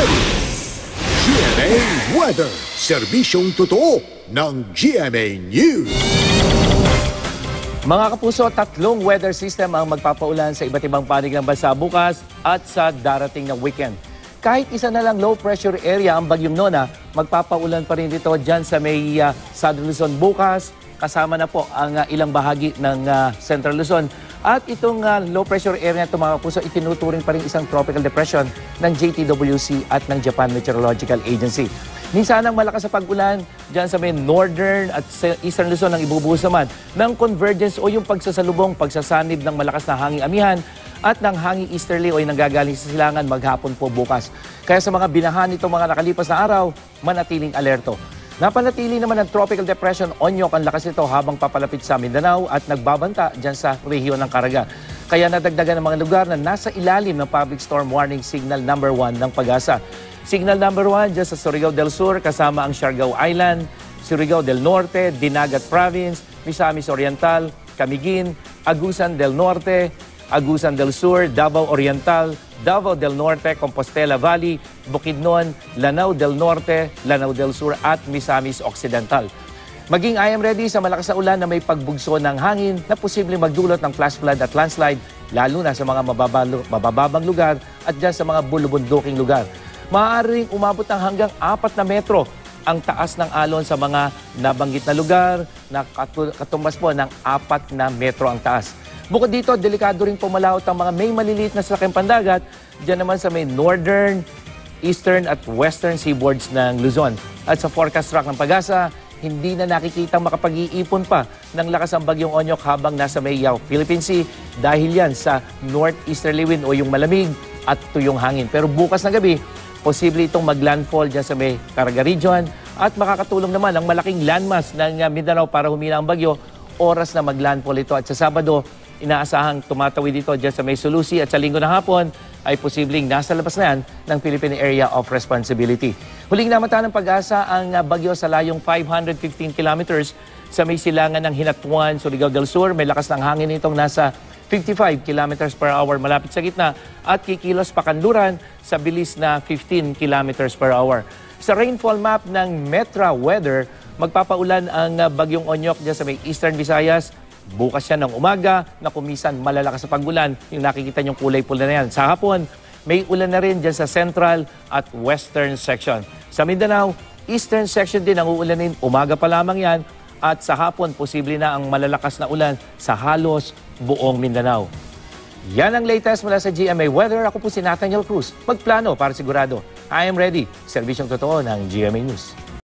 ready. GMA Weather, serbisyong totoo ng GMA News. Mga kapuso, tatlong weather system ang magpapaulan sa iba't ibang panig ng bansa bukas at sa darating na weekend. Kahit isa na lang low pressure area ang Bagyong Nona, magpapaulan pa rin dito dyan sa may Southern Luzon bukas. Kasama na po ang ilang bahagi ng Central Luzon. At itong low pressure area na ito, mga kapuso, itinuturing pa rin isang tropical depression ng JTWC at ng Japan Meteorological Agency. Minsan ang malakas sa pag-ulan dyan sa may northern at eastern Luzon ang ibubuhos naman ng convergence o yung pagsasalubong, pagsasanib ng malakas na hanging amihan at ng hanging easterly o yung nanggagaling sa silangan maghapon po bukas. Kaya sa mga binahan itong mga nakalipas na araw, manatiling alerto. Napanatili naman ang tropical depression Onyok ang lakas nito habang papalapit sa Mindanao at nagbabanta dyan sa rehiyon ng Caraga. Kaya nadagdagan ng mga lugar na nasa ilalim ng Public Storm Warning Signal number 1 ng Pag-asa. Signal number 1 dyan sa Surigao del Sur kasama ang Siargao Island, Surigao del Norte, Dinagat Province, Misamis Oriental, Camiguin, Agusan del Norte, Agusan del Sur, Davao Oriental, Davao del Norte, Compostela Valley, Bukidnon, Lanao del Norte, Lanao del Sur at Misamis Occidental. Maging I am ready sa malakas na ulan na may pagbugso ng hangin na posibleng magdulot ng flash flood at landslide lalo na sa mga mabababang lugar at dyan sa mga bulubunduking lugar. Maaaring umabot ng hanggang 4 na metro ang taas ng alon sa mga nabanggit na lugar na katumbas po ng 4 na metro ang taas. Bukod dito, delikado rin pumalaot ang mga may maliliit na sasakyang pandagat dyan naman sa may northern, eastern at western seaboards ng Luzon. At sa forecast track ng Pag-asa, hindi na nakikitang makapag-iipon pa ng lakas ang Bagyong Onyok habang nasa may Philippine Sea dahil yan sa northeasterly wind o yung malamig at tuyong hangin. Pero bukas na gabi, posible itong maglandfall dyan sa may Caraga region at makakatulong naman ang malaking landmass ng Mindanao para humina ang bagyo. Oras na maglandfall ito at sa Sabado, inaasahang tumatawid dito dyan sa may Sulusi at sa Linggo na hapon ay posibleng nasa labas na yan ng Philippine Area of Responsibility. Huling namata ng Pag-asa ang bagyo sa layong 515 kilometers sa may silangan ng Hinatuan, Surigao del Sur. May lakas ng hangin itong nasa 55 kilometers per hour malapit sa gitna at kikilos pa kanluran sa bilis na 15 kilometers per hour. Sa rainfall map ng Metra Weather, magpapaulan ang Bagyong Onyok dyan sa may Eastern Visayas. Bukas yan ng umaga na kumisan malalakas sa pag-ulan. Yung nakikita niyong kulay pula na yan. Sa hapon, may ulan na rin dyan sa central at western section. Sa Mindanao, eastern section din ang uulanin. Umaga pa lamang yan. At sa hapon, posible na ang malalakas na ulan sa halos buong Mindanao. Yan ang latest mula sa GMA Weather. Ako po si Nathaniel Cruz. Magplano para sigurado. I am ready. Serbisyong totoo ng GMA News.